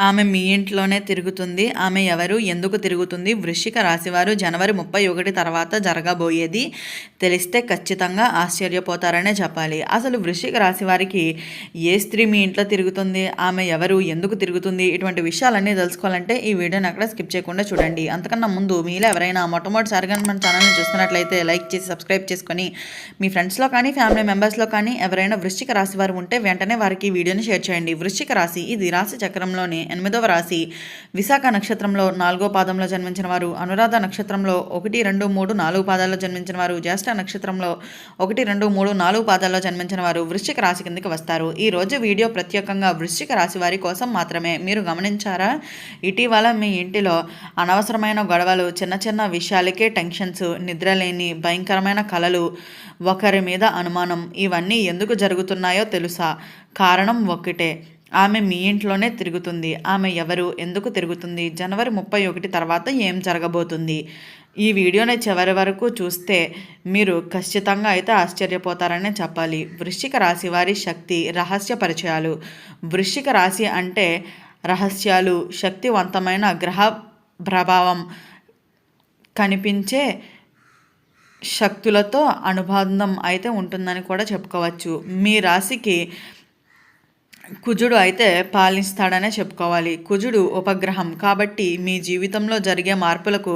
ఆమె మీ ఇంట్లోనే తిరుగుతుంది. ఆమె ఎవరు? ఎందుకు తిరుగుతుంది? వృశ్చిక రాశివారు జనవరి 31 తర్వాత జరగబోయేది తెలిస్తే ఖచ్చితంగా ఆశ్చర్యపోతారనే చెప్పాలి. అసలు వృశ్చిక రాశి వారికి ఏ స్త్రీ మీ ఇంట్లో తిరుగుతుంది? ఆమె ఎవరు? ఎందుకు తిరుగుతుంది? ఇటువంటి విషయాలన్నీ తెలుసుకోవాలంటే ఈ వీడియోని అక్కడ స్కిప్ చేయకుండా చూడండి. అంతకన్నా ముందు మీలో ఎవరైనా మొట్టమొదటిసారిగా మన ఛానల్ని చూస్తున్నట్లయితే లైక్ చేసి సబ్స్క్రైబ్ చేసుకొని మీ ఫ్రెండ్స్లో కానీ ఫ్యామిలీ మెంబర్స్లో కానీ ఎవరైనా వృశ్చిక రాశి వారు ఉంటే వెంటనే వారికి ఈ వీడియోని షేర్ చేయండి. వృశ్చిక రాశి ఇది రాశి చక్రంలోని 8వ రాశి. విశాఖ నక్షత్రంలో 4వ పాదంలో జన్మించిన వారు, అనురాధ నక్షత్రంలో 1, 2, 3, 4 పాదాల్లో జన్మించిన వారు, జ్యేష్ఠ నక్షత్రంలో 1, 2, 3, 4 పాదాల్లో జన్మించిన వారు వృశ్చిక రాశి కిందకి వస్తారు. ఈ రోజు వీడియో ప్రత్యేకంగా వృశ్చిక రాశి వారి కోసం మాత్రమే. మీరు గమనించారా? ఇటీవల మీ ఇంటిలో అనవసరమైన గొడవలు, చిన్న చిన్న విషయాలకే టెన్షన్స్, నిద్రలేని భయంకరమైన కలలు, ఒకరి మీద అనుమానం, ఇవన్నీ ఎందుకు జరుగుతున్నాయో తెలుసా? కారణం ఒక్కటే, ఆమె మీ ఇంట్లోనే తిరుగుతుంది. ఆమె ఎవరు? ఎందుకు తిరుగుతుంది? జనవరి 31 తర్వాత ఏం జరగబోతుంది? ఈ వీడియోని చివరి వరకు చూస్తే మీరు ఖచ్చితంగా అయితే ఆశ్చర్యపోతారనే చెప్పాలి. వృశ్చిక రాశి వారి శక్తి, రహస్య పరిచయాలు. వృశ్చిక రాశి అంటే రహస్యాలు, శక్తివంతమైన గ్రహ ప్రభావం, కనిపించే శక్తులతో అనుబంధం అయితే ఉంటుందని కూడా చెప్పుకోవచ్చు. మీ రాశికి కుజుడు అయితే పాలిస్తాడనే చెప్పుకోవాలి. కుజుడు ఉపగ్రహం కాబట్టి మీ జీవితంలో జరిగే మార్పులకు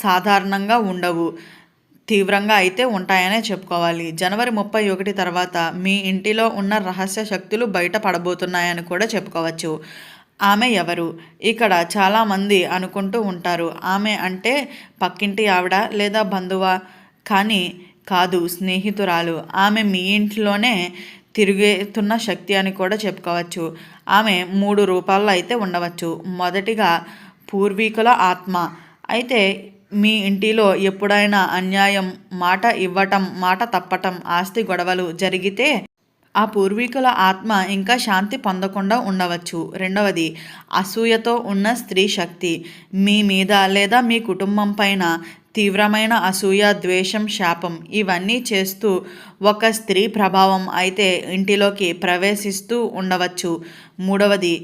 సాధారణంగా ఉండవు, తీవ్రంగా అయితే ఉంటాయనే చెప్పుకోవాలి. జనవరి 31 తర్వాత మీ ఇంటిలో ఉన్న రహస్య శక్తులు బయటపడబోతున్నాయని కూడా చెప్పుకోవచ్చు. ఆమె ఎవరు? ఇక్కడ చాలామంది అనుకుంటూ ఉంటారు ఆమె అంటే పక్కింటి ఆవిడ లేదా బంధువా, కానీ కాదు, స్నేహితురాలు. ఆమె మీ ఇంట్లోనే తిరుగుతున్న శక్తి అని కూడా చెప్పుకోవచ్చు. ఆమె 3 రూపాల్లో అయితే ఉండవచ్చు. మొదటిగా పూర్వీకుల ఆత్మ. అయితే మీ ఇంటిలో ఎప్పుడైనా అన్యాయం, మాట ఇవ్వటం, మాట తప్పటం, ఆస్తి గొడవలు జరిగితే ఆ పూర్వీకుల ఆత్మ ఇంకా శాంతి పొందకుండా ఉండవచ్చు. రెండవది అసూయతో ఉన్న స్త్రీ శక్తి. మీ మీద లేదా మీ కుటుంబం పైన తీవ్రమైన అసూయ, ద్వేషం, శాపం ఇవన్నీ చేస్తూ ఒక స్త్రీ ప్రభావం అయితే ఇంటిలోకి ప్రవేశిస్తూ ఉండవచ్చు. మూడవది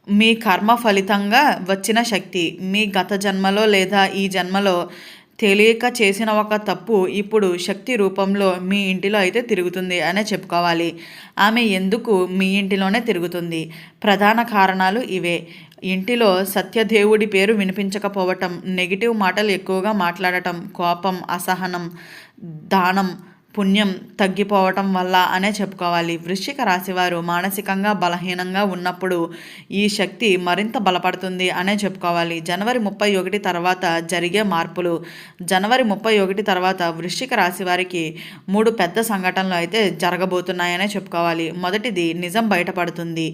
మీ కర్మ ఫలితంగా వచ్చిన శక్తి. మీ గత జన్మలో లేదా ఈ జన్మలో తెలియక చేసిన ఒక తప్పు ఇప్పుడు శక్తి రూపంలో మీ ఇంటిలో అయితే తిరుగుతుంది అనే చెప్పుకోవాలి. ఆమె ఎందుకు మీ ఇంటిలోనే తిరుగుతుంది? ప్రధాన కారణాలు ఇవే. ఇంటిలో సత్యదేవుడి పేరు వినిపించకపోవటం, నెగిటివ్ మాటలు ఎక్కువగా మాట్లాడటం, కోపం, అసహనం, దానం, పుణ్యం తగ్గిపోవటం వల్ల అనే చెప్పుకోవాలి. వృశ్చిక రాశివారు మానసికంగా బలహీనంగా ఉన్నప్పుడు ఈ శక్తి మరింత బలపడుతుంది అనే చెప్పుకోవాలి. జనవరి 31 తర్వాత జరిగే మార్పులు. జనవరి 31 తర్వాత వృశ్చిక రాశి వారికి 3 పెద్ద సంఘటనలు అయితే జరగబోతున్నాయనే చెప్పుకోవాలి. మొదటిది, నిజం బయటపడుతుంది.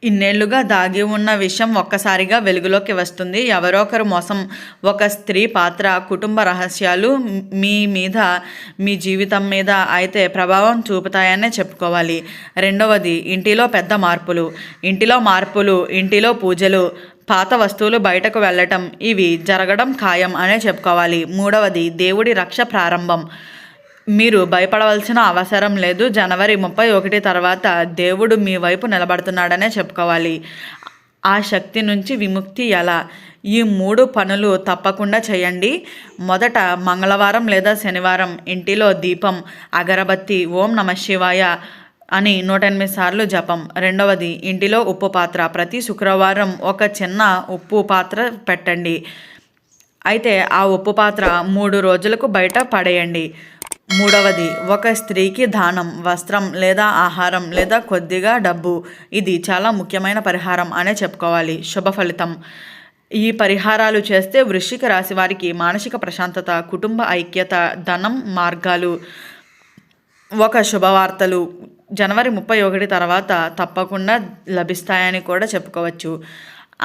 ఇన్నేళ్లుగా దాగి ఉన్న విషయం ఒక్కసారిగా వెలుగులోకి వస్తుంది. ఎవరో ఒకరు మోసం, ఒక స్త్రీ పాత్ర, కుటుంబ రహస్యాలు మీ మీద, మీ జీవితం మీద అయితే ప్రభావం చూపుతాయనే చెప్పుకోవాలి. రెండవది, ఇంటిలో పెద్ద మార్పులు. ఇంటిలో మార్పులు, ఇంటిలో పూజలు, పాత వస్తువులు బయటకు వెళ్ళటం, ఇవి జరగడం ఖాయం అనే చెప్పుకోవాలి. మూడవది, దేవుడి రక్ష ప్రారంభం. మీరు భయపడవలసిన అవసరం లేదు. జనవరి 31 తర్వాత దేవుడు మీ వైపు నిలబడుతున్నాడనే చెప్పుకోవాలి. ఆ శక్తి నుంచి విముక్తి ఎలా? ఈ 3 పనులు తప్పకుండా చేయండి. మొదట, మంగళవారం లేదా శనివారం ఇంటిలో దీపం, అగరబత్తి, ఓం నమః శివాయ అని 108 సార్లు జపం. రెండవది, ఇంటిలో ఉప్పు పాత్ర. ప్రతి శుక్రవారం ఒక చిన్న ఉప్పు పాత్ర పెట్టండి. అయితే ఆ ఉప్పు పాత్ర 3 రోజులకు బయట పడేయండి. మూడవది, ఒక స్త్రీకి దానం, వస్త్రం లేదా ఆహారం లేదా కొద్దిగా డబ్బు. ఇది చాలా ముఖ్యమైన పరిహారం అనే చెప్పుకోవాలి. శుభ ఫలితం. ఈ పరిహారాలు చేస్తే వృశ్చిక రాశి వారికి మానసిక ప్రశాంతత, కుటుంబ ఐక్యత, ధనం మార్గాలు. ఒక శుభవార్తలు జనవరి 31 తర్వాత తప్పకుండా లభిస్తాయని కూడా చెప్పుకోవచ్చు.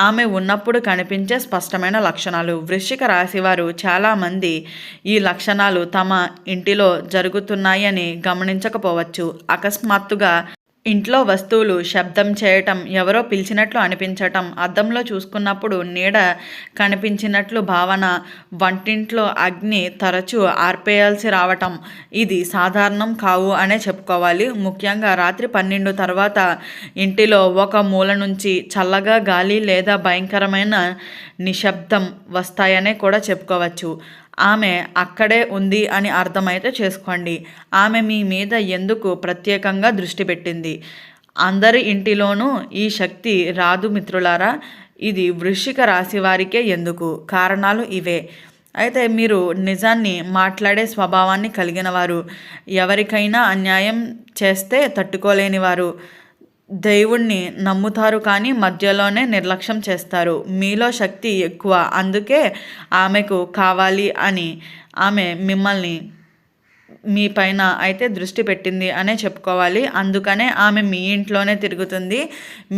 ఆమె ఉన్నప్పుడు కనిపించే స్పష్టమైన లక్షణాలు. వృశ్చిక రాశివారు చాలామంది ఈ లక్షణాలు తమ ఇంటిలో జరుగుతున్నాయని గమనించకపోవచ్చు. అకస్మాత్తుగా ఇంట్లో వస్తువులు శబ్దం చేయటం, ఎవరో పిలిచినట్లు అనిపించటం, అద్దంలో చూసుకున్నప్పుడు నీడ కనిపించినట్లు భావన, వంటింట్లో అగ్ని తరచూ ఆర్పేయాల్సి రావటం ఇది సాధారణం కావు అనే చెప్పుకోవాలి. ముఖ్యంగా రాత్రి 12 తర్వాత ఇంటిలో ఒక మూల నుంచి చల్లగా గాలి లేదా భయంకరమైన నిశ్శబ్దం వస్తాయనే కూడా చెప్పుకోవచ్చు. ఆమె అక్కడే ఉంది అని అర్థమైతే చేసుకోండి. ఆమె మీ మీద ఎందుకు ప్రత్యేకంగా దృష్టి పెట్టింది? అందరి ఇంటిలోనూ ఈ శక్తి రాదు మిత్రులారా. ఇది వృశ్చిక రాశి వారికే ఎందుకు? కారణాలు ఇవే. అయితే మీరు నిజాన్ని మాట్లాడే స్వభావాన్ని కలిగిన వారు, ఎవరికైనా అన్యాయం చేస్తే తట్టుకోలేనివారు, దేవుణ్ణి నమ్ముతారు కానీ మధ్యలోనే నిర్లక్ష్యం చేస్తారు. మీలో శక్తి ఎక్కువ, అందుకే ఆమెకు కావాలి అని ఆమె మిమ్మల్ని మీ పైన అయితే దృష్టి పెట్టింది అనే చెప్పుకోవాలి. అందుకనే ఆమె మీ ఇంట్లోనే తిరుగుతుంది,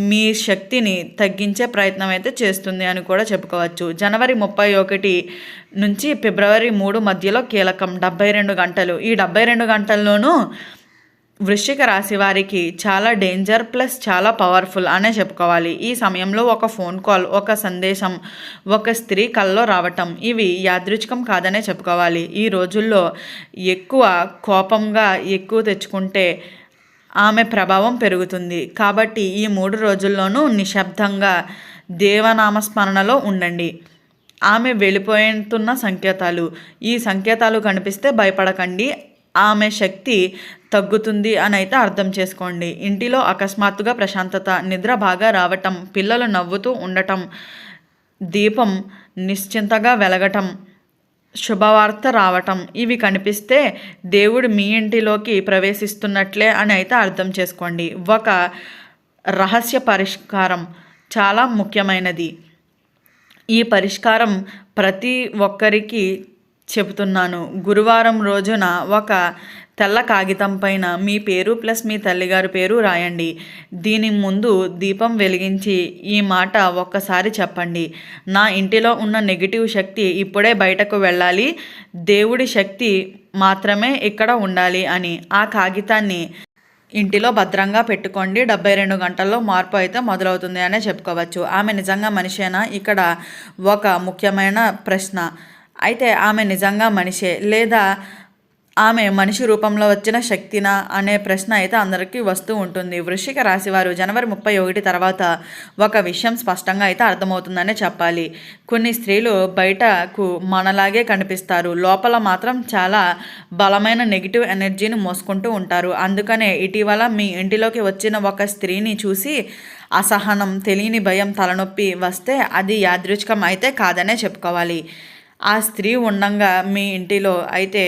మీ శక్తిని తగ్గించే ప్రయత్నం అయితే చేస్తుంది అని కూడా చెప్పుకోవచ్చు. జనవరి 31 నుంచి ఫిబ్రవరి 3 మధ్యలో కీలకం 72 గంటలు. ఈ 72 గంటల్లోనూ వృశ్చిక రాశి వారికి చాలా డేంజర్ ప్లస్ చాలా పవర్ఫుల్ అనే చెప్పుకోవాలి. ఈ సమయంలో ఒక ఫోన్ కాల్, ఒక సందేశం, ఒక స్త్రీ కల్లో రావటం ఇవి యాదృచ్ఛికం కాదనే చెప్పుకోవాలి. ఈ రోజుల్లో ఎక్కువ కోపంగా ఎక్కువ తెచ్చుకుంటే ఆమె ప్రభావం పెరుగుతుంది. కాబట్టి ఈ 3 రోజుల్లోనూ నిశ్శబ్దంగా దేవనామస్మరణలో ఉండండి. ఆమె వెళ్ళిపోతున్న సంకేతాలు, ఈ సంకేతాలు కనిపిస్తే భయపడకండి, ఆమె శక్తి తగ్గుతుంది అని అయితే అర్థం చేసుకోండి. ఇంటిలో అకస్మాత్తుగా ప్రశాంతత, నిద్ర బాగా రావటం, పిల్లలు నవ్వుతూ ఉండటం, దీపం నిశ్చింతగా వెలగటం, శుభవార్త రావటం ఇవి కనిపిస్తే దేవుడు మీ ఇంటిలోకి ప్రవేశిస్తున్నట్లే అని అయితే అర్థం చేసుకోండి. ఒక రహస్య పరిష్కారం చాలా ముఖ్యమైనది. ఈ పరిష్కారం ప్రతి ఒక్కరికి చెబుతున్నాను. గురువారం రోజున ఒక తెల్ల కాగితం పైన మీ పేరు ప్లస్ మీ తల్లిగారి పేరు రాయండి. దీని ముందు దీపం వెలిగించి ఈ మాట ఒక్కసారి చెప్పండి. నా ఇంటిలో ఉన్న నెగిటివ్ శక్తి ఇప్పుడే బయటకు వెళ్ళాలి, దేవుడి శక్తి మాత్రమే ఇక్కడ ఉండాలి అని. ఆ కాగితాన్ని ఇంటిలో భద్రంగా పెట్టుకోండి. 72 గంటల్లో మార్పు అయితే మొదలవుతుంది అనే చెప్పుకోవచ్చు. ఆమె నిజంగా మనిషేనా? ఇక్కడ ఒక ముఖ్యమైన ప్రశ్న. అయితే ఆమె నిజంగా మనిషే లేదా ఆమె మనిషి రూపంలో వచ్చిన శక్తినా అనే ప్రశ్న అయితే అందరికీ వస్తూ ఉంటుంది. వృశ్చిక రాశివారు జనవరి 31 తర్వాత ఒక విషయం స్పష్టంగా అయితే అర్థమవుతుందనే చెప్పాలి. కొన్ని స్త్రీలు బయటకు మనలాగే కనిపిస్తారు, లోపల మాత్రం చాలా బలమైన నెగిటివ్ ఎనర్జీని మోసుకుంటూ ఉంటారు. అందుకనే ఇటీవల మీ ఇంటిలోకి వచ్చిన ఒక స్త్రీని చూసి అసహనం, తెలియని భయం, తలనొప్పి వస్తే అది యాదృచ్ఛికం అయితే కాదనే చెప్పుకోవాలి. ఆ స్త్రీ ఉండంగా మీ ఇంటిలో అయితే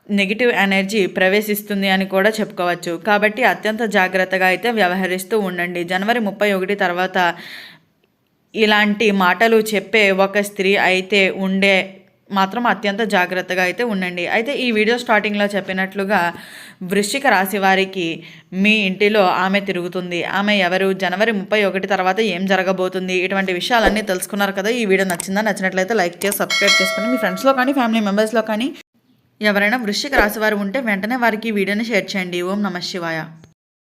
నెగిటివ్ ఎనర్జీ ప్రవేశిస్తుంది అని కూడా చెప్పుకోవచ్చు. కాబట్టి అత్యంత జాగ్రత్తగా అయితే వ్యవహరిస్తూ ఉండండి. జనవరి 31 తర్వాత ఇలాంటి మాటలు చెప్పే ఒక స్త్రీ అయితే ఉండే మాత్రం అత్యంత జాగ్రత్తగా అయితే ఉండండి. అయితే ఈ వీడియో స్టార్టింగ్లో చెప్పినట్లుగా వృశ్చిక రాశి వారికి మీ ఇంటిలో ఆమె తిరుగుతుంది. ఆమె ఎవరు? జనవరి 31 తర్వాత ఏం జరగబోతుంది? ఇటువంటి విషయాలన్నీ తెలుసుకున్నారు కదా. ఈ వీడియో నచ్చిందా? నచ్చినట్లయితే లైక్ చేసి సబ్స్క్రైబ్ చేసుకుని మీ ఫ్రెండ్స్లో కానీ ఫ్యామిలీ మెంబర్స్లో కానీ ఎవరైనా వృశ్చిక రాశి వారు ఉంటే వెంటనే వారికి ఈ వీడియోని షేర్ చేయండి. ఓం నమః శివాయ.